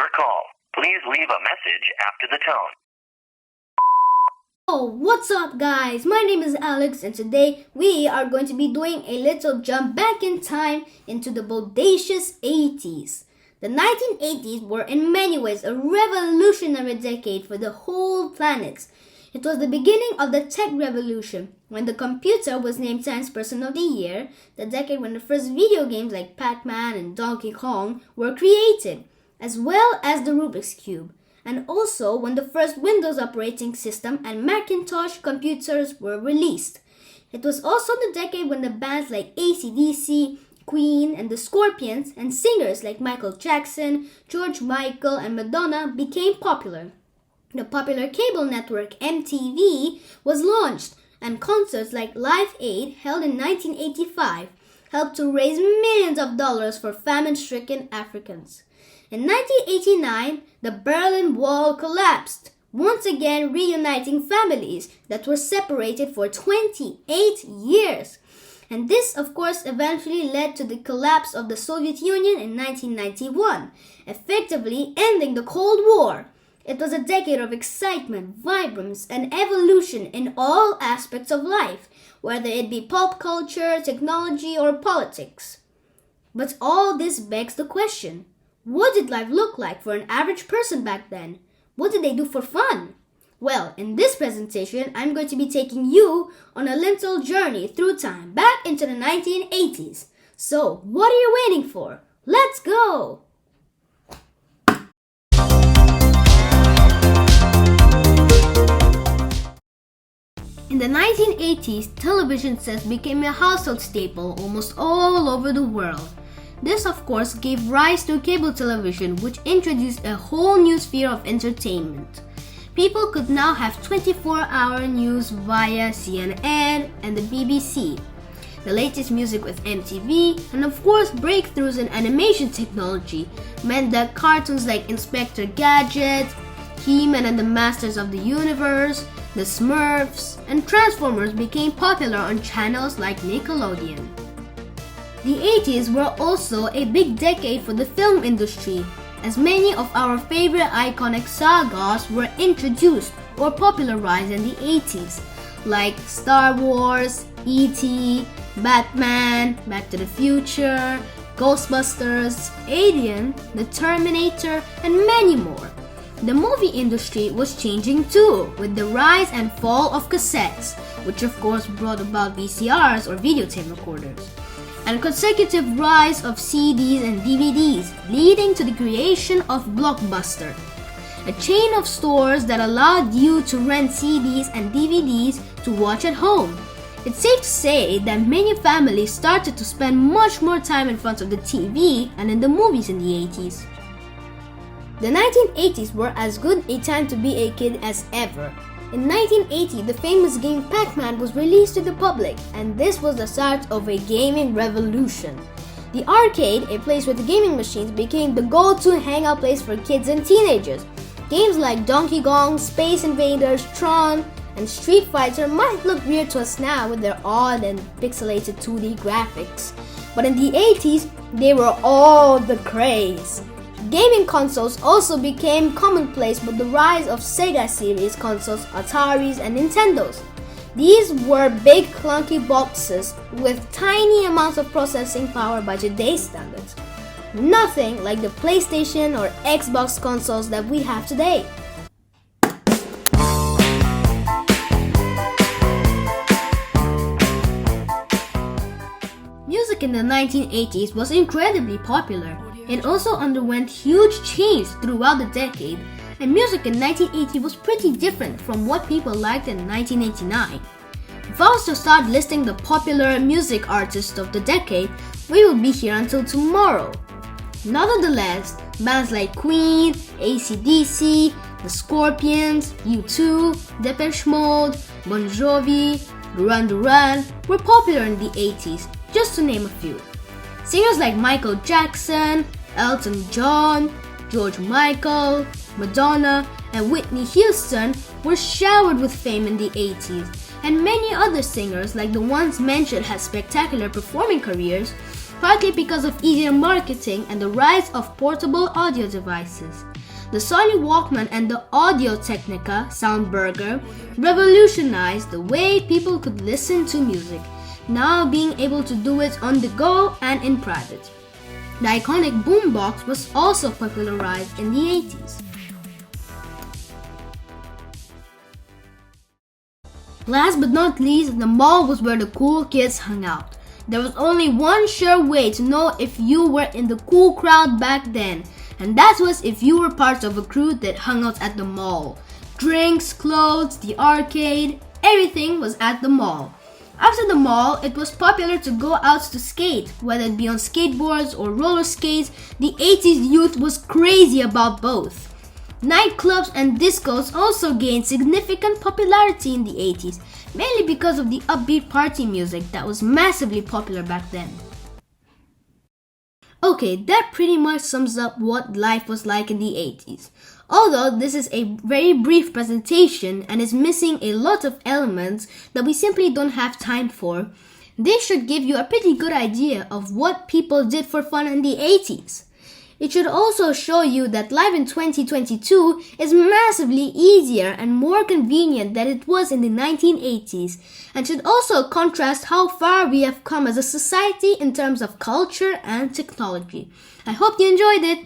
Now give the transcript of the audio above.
your call. Please leave a message after the tone. Oh, what's up guys? My name is Alex and today we are going to be doing a little jump back in time into the bodacious 80s. The 1980s were in many ways a revolutionary decade for the whole planet. It was the beginning of the tech revolution, when the computer was named Science Person of the Year, the decade when the first video games like Pac-Man and Donkey Kong were created, as well as the Rubik's Cube, and also when the first Windows operating system and Macintosh computers were released. It was also the decade when the bands like AC/DC, Queen, and the Scorpions, and singers like Michael Jackson, George Michael, and Madonna became popular. The popular cable network MTV was launched, and concerts like Live Aid, held in 1985, helped to raise millions of dollars for famine-stricken Africans. In 1989, the Berlin Wall collapsed, once again reuniting families that were separated for 28 years. And this, of course, eventually led to the collapse of the Soviet Union in 1991, effectively ending the Cold War. It was a decade of excitement, vibrance, and evolution in all aspects of life, whether it be pop culture, technology, or politics. But all this begs the question, what did life look like for an average person back then? What did they do for fun? Well, in this presentation, I'm going to be taking you on a little journey through time, back into the 1980s. So, what are you waiting for? Let's go! In the 1980s, television sets became a household staple almost all over the world. This, of course, gave rise to cable television, which introduced a whole new sphere of entertainment. People could now have 24-hour news via CNN and the BBC, the latest music with MTV, and of course breakthroughs in animation technology meant that cartoons like Inspector Gadget, He-Man and the Masters of the Universe, the Smurfs, and Transformers became popular on channels like Nickelodeon. The 80s were also a big decade for the film industry, as many of our favorite iconic sagas were introduced or popularized in the 80s, like Star Wars, E.T., Batman, Back to the Future, Ghostbusters, Alien, The Terminator, and many more. The movie industry was changing too, with the rise and fall of cassettes, which of course brought about VCRs or videotape recorders, and consecutive rise of CDs and DVDs, leading to the creation of Blockbuster, a chain of stores that allowed you to rent CDs and DVDs to watch at home. It's safe to say that many families started to spend much more time in front of the TV and in the movies in the 80s. The 1980s were as good a time to be a kid as ever. In 1980, the famous game Pac-Man was released to the public, and this was the start of a gaming revolution. The arcade, a place with gaming machines, became the go-to hangout place for kids and teenagers. Games like Donkey Kong, Space Invaders, Tron, and Street Fighter might look weird to us now with their odd and pixelated 2D graphics, but in the 80s, they were all the craze. Gaming consoles also became commonplace with the rise of Sega series consoles, Ataris, and Nintendos. These were big clunky boxes with tiny amounts of processing power by today's standards. Nothing like the PlayStation or Xbox consoles that we have today. Music in the 1980s was incredibly popular. It also underwent huge change throughout the decade, and music in 1980 was pretty different from what people liked in 1989. If I was to start listing the popular music artists of the decade, we would be here until tomorrow. Nonetheless, bands like Queen, AC/DC, The Scorpions, U2, Depeche Mode, Bon Jovi, Duran Duran were popular in the 80s, just to name a few. Singers like Michael Jackson, Elton John, George Michael, Madonna, and Whitney Houston were showered with fame in the 80s, and many other singers like the ones mentioned had spectacular performing careers, partly because of easier marketing and the rise of portable audio devices. The Sony Walkman and the Audio-Technica Soundburger revolutionized the way people could listen to music, now being able to do it on the go and in private. The iconic boombox was also popularized in the 80s. Last but not least, the mall was where the cool kids hung out. There was only one sure way to know if you were in the cool crowd back then, and that was if you were part of a crew that hung out at the mall. Drinks, clothes, the arcade, everything was at the mall. After the mall, it was popular to go out to skate, whether it be on skateboards or roller skates. The 80s youth was crazy about both. Nightclubs and discos also gained significant popularity in the 80s, mainly because of the upbeat party music that was massively popular back then. Okay, that pretty much sums up what life was like in the 80s. Although this is a very brief presentation and is missing a lot of elements that we simply don't have time for, this should give you a pretty good idea of what people did for fun in the 80s. It should also show you that life in 2022 is massively easier and more convenient than it was in the 1980s, and should also contrast how far we have come as a society in terms of culture and technology. I hope you enjoyed it!